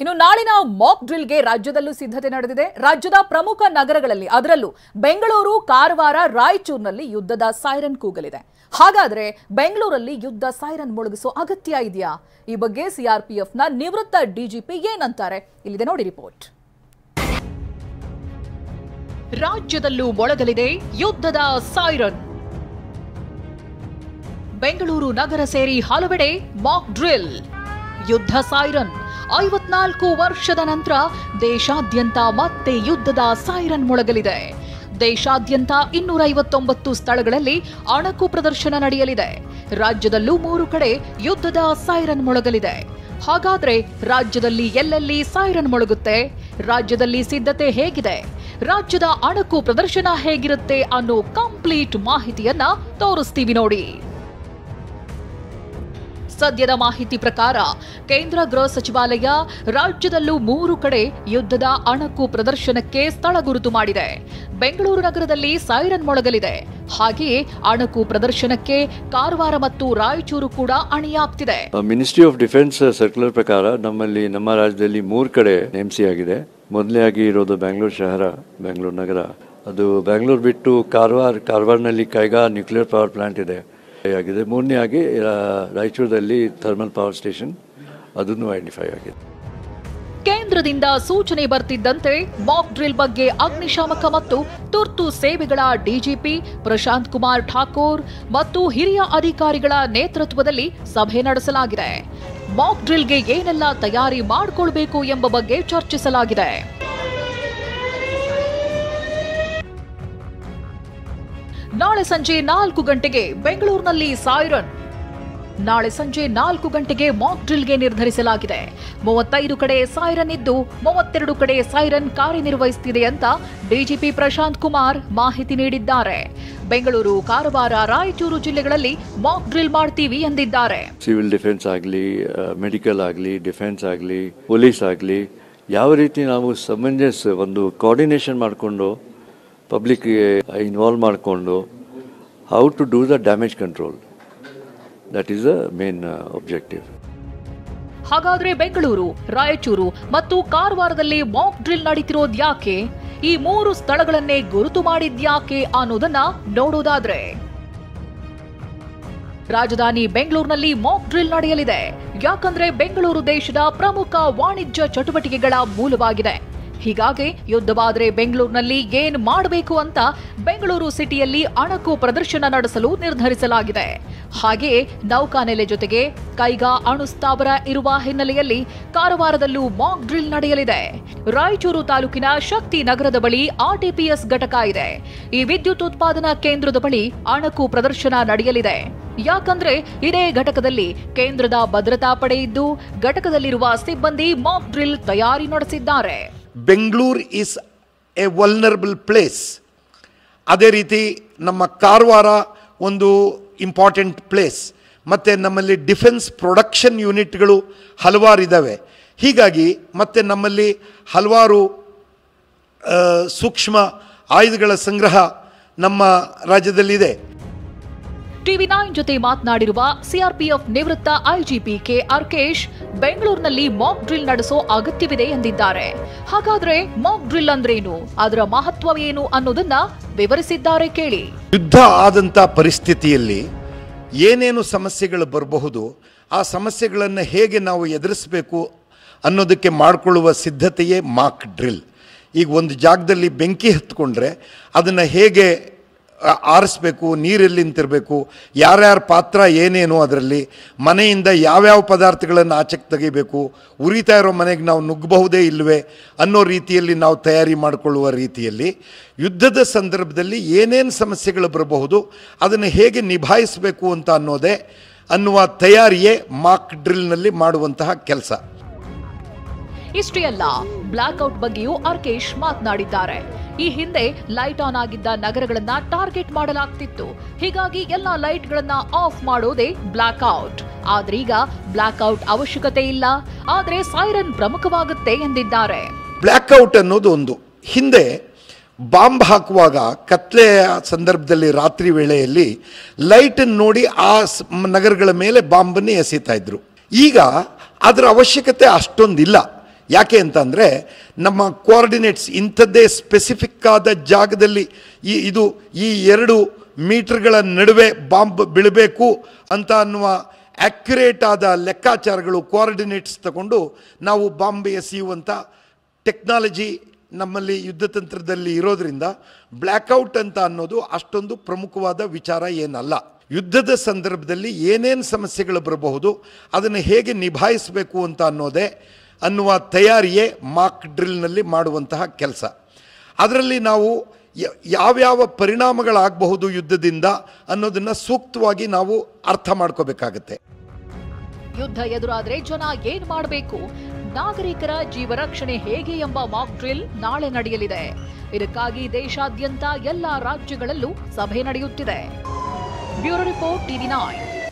ಇನ್ನು ನಾಳಿನ ಮಾಕ್ ಡ್ರಿಲ್ಗೆ ರಾಜ್ಯದಲ್ಲೂ ಸಿದ್ಧತೆ ನಡೆದಿದೆ. ರಾಜ್ಯದ ಪ್ರಮುಖ ನಗರಗಳಲ್ಲಿ ಅದರಲ್ಲೂ ಬೆಂಗಳೂರು, ಕಾರವಾರ, ರಾಯಚೂರಿನಲ್ಲಿ ಯುದ್ಧದ ಸೈರನ್ ಕೂಗಲಿದೆ. ಹಾಗಾದ್ರೆ ಬೆಂಗಳೂರಲ್ಲಿ ಯುದ್ಧ ಸೈರನ್ ಮೊಳಗಿಸೋ ಅಗತ್ಯ ಇದೆಯಾ? ಈ ಬಗ್ಗೆ ಸಿಆರ್ಪಿಎಫ್ನ ನಿವೃತ್ತ ಡಿಜಿಪಿ ಏನಂತಾರೆ? ಇಲ್ಲಿದೆ ನೋಡಿ ರಿಪೋರ್ಟ್. ರಾಜ್ಯದಲ್ಲೂ ಮೊಳಗಲಿದೆ ಯುದ್ಧದ ಸೈರನ್. ಬೆಂಗಳೂರು ನಗರ ಸೇರಿ ಹಲವೆಡೆ ಮಾಕ್ ಡ್ರಿಲ್. ಯುದ್ಧ ಸೈರನ್. 54 ವರ್ಷದ ನಂತರ ದೇಶಾದ್ಯಂತ ಮತ್ತೆ ಯುದ್ಧದ ಸೈರನ್ ಮೊಳಗಲಿದೆ. ದೇಶಾದ್ಯಂತ 259 ಸ್ಥಳಗಳಲ್ಲಿ ಅಣಕು ಪ್ರದರ್ಶನ ನಡೆಯಲಿದೆ. ರಾಜ್ಯದಲ್ಲೂ 3 ಕಡೆ ಯುದ್ಧದ ಸೈರನ್ ಮೊಳಗಲಿದೆ. ಹಾಗಾದ್ರೆ ರಾಜ್ಯದಲ್ಲಿ ಎಲ್ಲೆಲ್ಲಿ ಸೈರನ್ ಮೊಳಗುತ್ತೆ? ರಾಜ್ಯದಲ್ಲಿ ಸಿದ್ಧತೆ ಹೇಗಿದೆ? ರಾಜ್ಯದ ಅಣಕು ಪ್ರದರ್ಶನ ಹೇಗಿರುತ್ತೆ ಅನ್ನೋ ಕಂಪ್ಲೀಟ್ ಮಾಹಿತಿಯನ್ನ ತೋರಿಸ್ತೀವಿ ನೋಡಿ. ಸದ್ಯದ ಮಾಹಿತಿ ಪ್ರಕಾರ ಕೇಂದ್ರ ಗೃಹ ಸಚಿವಾಲಯ ರಾಜ್ಯದಲ್ಲೂ 3 ಕಡೆ ಯುದ್ಧದ ಅಣಕು ಪ್ರದರ್ಶನಕ್ಕೆ ಸ್ಥಳ ಗುರುತು ಮಾಡಿದೆ. ಬೆಂಗಳೂರು ನಗರದಲ್ಲಿ ಸೈರನ್ ಮೊಳಗಲಿದೆ. ಹಾಗೆಯೇ ಅಣಕು ಪ್ರದರ್ಶನಕ್ಕೆ ಕಾರವಾರ ಮತ್ತು ರಾಯಚೂರು ಕೂಡ ಅಣಿಯಾಗ್ತಿದೆ. ಮಿನಿಸ್ಟ್ರಿ ಆಫ್ ಡಿಫೆನ್ಸ್ ಸರ್ಕ್ಯುಲರ್ ಪ್ರಕಾರ ನಮ್ಮ ರಾಜ್ಯದಲ್ಲಿ 3 ಕಡೆ ನೇಮಿಸಿಯಾಗಿದೆ. ಮೊದಲನೇಯಾಗಿ ಇರೋದು ಬೆಂಗಳೂರು ಶಹರ, ಬೆಂಗಳೂರು ನಗರ. ಅದು ಬೆಂಗಳೂರು ಬಿಟ್ಟು ಕಾರವಾರನಲ್ಲಿ ಕೈಗಾ ನ್ಯೂಕ್ಲಿಯರ್ ಪವರ್ ಪ್ಲಾಂಟ್ ಇದೆ ಆಗಿದೆ. ಮೂರನೇಯಾಗಿ ರಾಯಚೂರದಲ್ಲಿ ಥರ್ಮಲ್ ಪವರ್ ಸ್ಟೇಷನ್, ಅದನ್ನು ಐಡೆಂಟಿಫೈ ಆಗಿದೆ. ಕೇಂದ್ರದಿಂದ ಸೂಚನೆ ಬರ್ತಿದ್ದಂತೆ ಮಾಕ್ ಡ್ರಿಲ್ ಬಗ್ಗೆ ಅಗ್ನಿಶಾಮಕ ಮತ್ತು ತುರ್ತು ಸೇವೆಗಳ ಡಿಜಿಪಿ ಪ್ರಶಾಂತ್ ಕುಮಾರ್ ಠಾಕೂರ್ ಮತ್ತು ಹಿರಿಯ ಅಧಿಕಾರಿಗಳ ನೇತೃತ್ವದಲ್ಲಿ ಸಭೆ ನಡೆಸಲಾಗಿದೆ. ಮಾಕ್ ಡ್ರಿಲ್ಗೆ ಏನೆಲ್ಲ ತಯಾರಿ ಮಾಡಿಕೊಳ್ಬೇಕು ಎಂಬ ಬಗ್ಗೆ ಚರ್ಚಿಸಲಾಗಿದೆ. ನಾಳೆ ಸಂಜೆ 4 ಗಂಟೆಗೆ ಬೆಂಗಳೂರಿನಲ್ಲಿ ಸೈರನ್. ನಾಳೆ ಸಂಜೆ 4 ಗಂಟೆಗೆ ಮಾಕ್ ಡ್ರಿಲ್ಗೆ ನಿರ್ಧರಿಸಲಾಗಿದೆ. 35 ಕಡೆ ಸೈರನ್ ಇದ್ದು 32 ಕಡೆ ಸೈರನ್ ಕಾರ್ಯನಿರ್ವಹಿಸುತ್ತಿದೆ ಅಂತ ಡಿಜಿಪಿ ಪ್ರಶಾಂತ್ ಕುಮಾರ್ ಮಾಹಿತಿ ನೀಡಿದ್ದಾರೆ. ಬೆಂಗಳೂರು, ಕಾರವಾರ, ರಾಯಚೂರು ಜಿಲ್ಲೆಗಳಲ್ಲಿ ಮಾಕ್ ಡ್ರಿಲ್ ಮಾಡ್ತೀವಿ ಎಂದಿದ್ದಾರೆ. ಸಿವಿಲ್ ಡಿಫೆನ್ಸ್ ಆಗಲಿ, ಮೆಡಿಕಲ್ ಆಗಲಿ, ಡಿಫೆನ್ಸ್ ಆಗಲಿ, ಪೊಲೀಸ್ ಆಗಲಿ, ಯಾವ ರೀತಿ ನಾವು ಸಮಂಜಸ ಒಂದು ಕೋಆರ್ಡಿನೇಷನ್ ಮಾಡಿಕೊಂಡು ಪಬ್ಲಿಕ್ಗೆ ಇನ್ವಾಲ್ವ್ ಮಾಡಿಕೊಂಡು how to do the damage control, that is the main objective. ಹಾಗಾದ್ರೆ ಬೆಂಗಳೂರು, ರಾಯಚೂರು ಮತ್ತು ಕಾರವಾರದಲ್ಲಿ ಮಾಕ್ ಡ್ರಿಲ್ ನಡೀತಿರೋದು ಯಾಕೆ? ಈ 3 ಸ್ಥಳಗಳನ್ನೇ ಗುರುತು ಮಾಡಿದ್ಯಾಕೆ ಅನ್ನೋದನ್ನ ನೋಡೋದಾದ್ರೆ, ರಾಜಧಾನಿ ಬೆಂಗಳೂರಿನಲ್ಲಿ ಮಾಕ್ ಡ್ರಿಲ್ ನಡೆಯಲಿದೆ. ಯಾಕಂದ್ರೆ ಬೆಂಗಳೂರು ದೇಶದ ಪ್ರಮುಖ ವಾಣಿಜ್ಯ ಚಟುವಟಿಕೆಗಳ ಮೂಲವಾಗಿದೆ. ಹೀಗಾಗಿ ಯುದ್ಧವಾದ್ರೆ ಬೆಂಗಳೂರಿನಲ್ಲಿ ಏನ್ ಮಾಡಬೇಕು ಅಂತ ಬೆಂಗಳೂರು ಸಿಟಿಯಲ್ಲಿ ಅಣಕು ಪ್ರದರ್ಶನ ನಡೆಸಲು ನಿರ್ಧರಿಸಲಾಗಿದೆ. ಹಾಗೆಯೇ ನೌಕಾನೆಲೆ ಜೊತೆಗೆ ಕೈಗಾ ಅಣು ಸ್ಥಾವರ ಇರುವ ಹಿನ್ನೆಲೆಯಲ್ಲಿ ಕಾರವಾರದಲ್ಲೂ ಮಾಕ್ ಡ್ರಿಲ್ ನಡೆಯಲಿದೆ. ರಾಯಚೂರು ತಾಲೂಕಿನ ಶಕ್ತಿ ನಗರದ ಬಳಿ ಆರ್ಟಿಪಿಎಸ್ ಘಟಕ ಇದೆ. ಈ ವಿದ್ಯುತ್ ಉತ್ಪಾದನಾ ಕೇಂದ್ರದ ಬಳಿ ಅಣಕು ಪ್ರದರ್ಶನ ನಡೆಯಲಿದೆ. ಯಾಕಂದ್ರೆ ಇದೇ ಘಟಕದಲ್ಲಿ ಕೇಂದ್ರದ ಭದ್ರತಾ ಪಡೆ ಇದ್ದು ಘಟಕದಲ್ಲಿರುವ ಸಿಬ್ಬಂದಿ ಮಾಕ್ ಡ್ರಿಲ್ ತಯಾರಿ ನಡೆಸಿದ್ದಾರೆ. Bengaluru is A vulnerable place. ಅದೇ ರೀತಿ ನಮ್ಮ ಕಾರವಾರ ಒಂದು ಇಂಪಾರ್ಟೆಂಟ್ ಪ್ಲೇಸ್. ಮತ್ತು ನಮ್ಮಲ್ಲಿ ಡಿಫೆನ್ಸ್ ಪ್ರೊಡಕ್ಷನ್ ಯೂನಿಟ್ಗಳು ಹಲವಾರು ಇದ್ದಾವೆ. ಹೀಗಾಗಿ ಮತ್ತು ನಮ್ಮಲ್ಲಿ ಹಲವಾರು ಸೂಕ್ಷ್ಮ ಆಯುಧಗಳ ಸಂಗ್ರಹ ನಮ್ಮ ರಾಜ್ಯದಲ್ಲಿದೆ. ಟಿವಿ9 ಜೊತೆ ಮಾತನಾಡಿರುವ ಸಿಆರ್ಪಿಎಫ್ ನಿವೃತ್ತ ಐಜಿಪಿ ಕೆಆರ್ ಕೇಶ್, ಬೆಂಗಳೂರಿನಲ್ಲಿ ಮಾಕ್ ಡ್ರಿಲ್ ನಡೆಸೋ ಅಗತ್ಯವಿದೆ ಎಂದಿದ್ದಾರೆ. ಹಾಗಾದ್ರೆ ಮಾಕ್ ಡ್ರಿಲ್ ಅಂದ್ರೇನು, ಅದರ ಮಹತ್ವವೇನು ಅನ್ನೋದನ್ನ ವಿವರಿಸಿದ್ದಾರೆ, ಕೇಳಿ. ಯುದ್ಧ ಆದಂಥ ಪರಿಸ್ಥಿತಿಯಲ್ಲಿ ಏನೇನು ಸಮಸ್ಯೆಗಳು ಬರಬಹುದು, ಆ ಸಮಸ್ಯೆಗಳನ್ನು ಹೇಗೆ ನಾವು ಎದುರಿಸಬೇಕು ಅನ್ನೋದಕ್ಕೆ ಮಾಡಿಕೊಳ್ಳುವ ಸಿದ್ಧತೆಯೇ ಮಾಕ್ ಡ್ರಿಲ್. ಈಗ ಒಂದು ಜಾಗದಲ್ಲಿ ಬೆಂಕಿ ಹತ್ಕೊಂಡ್ರೆ ಅದನ್ನು ಹೇಗೆ ಆರಿಸ್ಬೇಕು, ನೀರೆಲ್ಲಿ ನಿಂತಿರಬೇಕು, ಯಾರ್ಯಾರ ಪಾತ್ರ ಏನೇನು, ಅದರಲ್ಲಿ ಮನೆಯಿಂದ ಯಾವ್ಯಾವ ಪದಾರ್ಥಗಳನ್ನು ಆಚೆಗೆ ತೆಗಿಬೇಕು, ಉರಿತಾ ಇರೋ ಮನೆಗೆ ನಾವು ನುಗ್ಗಬಹುದೇ ಇಲ್ಲವೇ ಅನ್ನೋ ರೀತಿಯಲ್ಲಿ ನಾವು ತಯಾರಿ ಮಾಡಿಕೊಳ್ಳುವ ರೀತಿಯಲ್ಲಿ ಯುದ್ಧದ ಸಂದರ್ಭದಲ್ಲಿ ಏನೇನು ಸಮಸ್ಯೆಗಳು ಬರಬಹುದು ಅದನ್ನು ಹೇಗೆ ನಿಭಾಯಿಸಬೇಕು ಅಂತ ಅನ್ನುವ ತಯಾರಿಯೇ ಮಾಕ್ ಡ್ರಿಲ್ನಲ್ಲಿ ಮಾಡುವಂತಹ ಕೆಲಸ. ಇಷ್ಟೇ ಅಲ್ಲ, ಬ್ಲಾಕ್ಔಟ್ ಬಗ್ಗೆಯೂ ಅರ್ಕೇಶ್ ಮಾತನಾಡಿದ್ದಾರೆ. ಈ ಹಿಂದೆ ಲೈಟ್ ಆನ್ ಆಗಿದ್ದ ನಗರಗಳನ್ನ ಟಾರ್ಗೆಟ್ ಮಾಡಲಾಗ್ತಿತ್ತು. ಹೀಗಾಗಿ ಎಲ್ಲಾ ಲೈಟ್ಗಳನ್ನ ಆಫ್ ಮಾಡೋದೇ ಬ್ಲಾಕ್ಔಟ್. ಆದ್ರೀಗ ಬ್ಲಾಕ್ಔಟ್ ಅವಶ್ಯಕತೆ ಇಲ್ಲ, ಆದ್ರೆ ಸೈರನ್ ಪ್ರಮುಖವಾಗುತ್ತೆ ಎಂದಿದ್ದಾರೆ. ಬ್ಲಾಕ್ಔಟ್ ಅನ್ನೋದು ಒಂದು ಹಿಂದೆ ಬಾಂಬ್ ಹಾಕುವಾಗ ಕತ್ಲೆಯ ಸಂದರ್ಭದಲ್ಲಿ ರಾತ್ರಿ ವೇಳೆಯಲ್ಲಿ ಲೈಟನ್ನು ನೋಡಿ ಆ ನಗರಗಳ ಮೇಲೆ ಬಾಂಬನ್ನು ಎಸೆತಾ ಇದ್ರು. ಈಗ ಅದರ ಅವಶ್ಯಕತೆ ಅಷ್ಟೊಂದಿಲ್ಲ. ಯಾಕೆ ಅಂತಂದರೆ ನಮ್ಮ ಕೋಆರ್ಡಿನೇಟ್ಸ್ ಇಂಥದ್ದೇ ಸ್ಪೆಸಿಫಿಕ್ ಆದ ಜಾಗದಲ್ಲಿ ಇದು ಈ 2 ಮೀಟರ್ಗಳ ನಡುವೆ ಬಾಂಬ್ ಬೀಳಬೇಕು ಅಂತ ಅನ್ನುವ ಆ್ಯಕ್ಯುರೇಟ್ ಆದ ಲೆಕ್ಕಾಚಾರಗಳು ಕೋಆರ್ಡಿನೇಟ್ಸ್ ತಗೊಂಡು ನಾವು ಬಾಂಬ್ ಎಸೆಯುವಂಥ ಟೆಕ್ನಾಲಜಿ ನಮ್ಮಲ್ಲಿ ಯುದ್ಧತಂತ್ರದಲ್ಲಿ ಇರೋದ್ರಿಂದ ಬ್ಲ್ಯಾಕ್ಔಟ್ ಅಂತ ಅನ್ನೋದು ಅಷ್ಟೊಂದು ಪ್ರಮುಖವಾದ ವಿಚಾರ ಏನಲ್ಲ. ಯುದ್ಧದ ಸಂದರ್ಭದಲ್ಲಿ ಏನೇನು ಸಮಸ್ಯೆಗಳು ಬರಬಹುದು, ಅದನ್ನು ಹೇಗೆ ನಿಭಾಯಿಸಬೇಕು ಅಂತ ಅನ್ನುವ ತಯಾರಿಯೇ ಮಾಕ್ ಡ್ರಿಲ್ನಲ್ಲಿ ಮಾಡುವಂತಹ ಕೆಲಸ. ಅದರಲ್ಲಿ ನಾವು ಯಾವ್ಯಾವ ಪರಿಣಾಮಗಳಾಗಬಹುದು ಯುದ್ಧದಿಂದ ಅನ್ನೋದನ್ನು ಸೂಕ್ತವಾಗಿ ನಾವು ಅರ್ಥ ಮಾಡ್ಕೋಬೇಕಾಗತ್ತೆ. ಯುದ್ಧ ಎದುರಾದ್ರೆ ಜನ ಏನ್ ಮಾಡಬೇಕು, ನಾಗರಿಕರ ಜೀವ ರಕ್ಷಣೆ ಹೇಗೆ ಎಂಬ ಮಾಕ್ ಡ್ರಿಲ್ ನಾಳೆ ನಡೆಯಲಿದೆ. ಇದಕ್ಕಾಗಿ ದೇಶಾದ್ಯಂತ ಎಲ್ಲಾ ರಾಜ್ಯಗಳಲ್ಲೂ ಸಭೆ ನಡೆಯುತ್ತಿದೆ. Bureau report, TV9.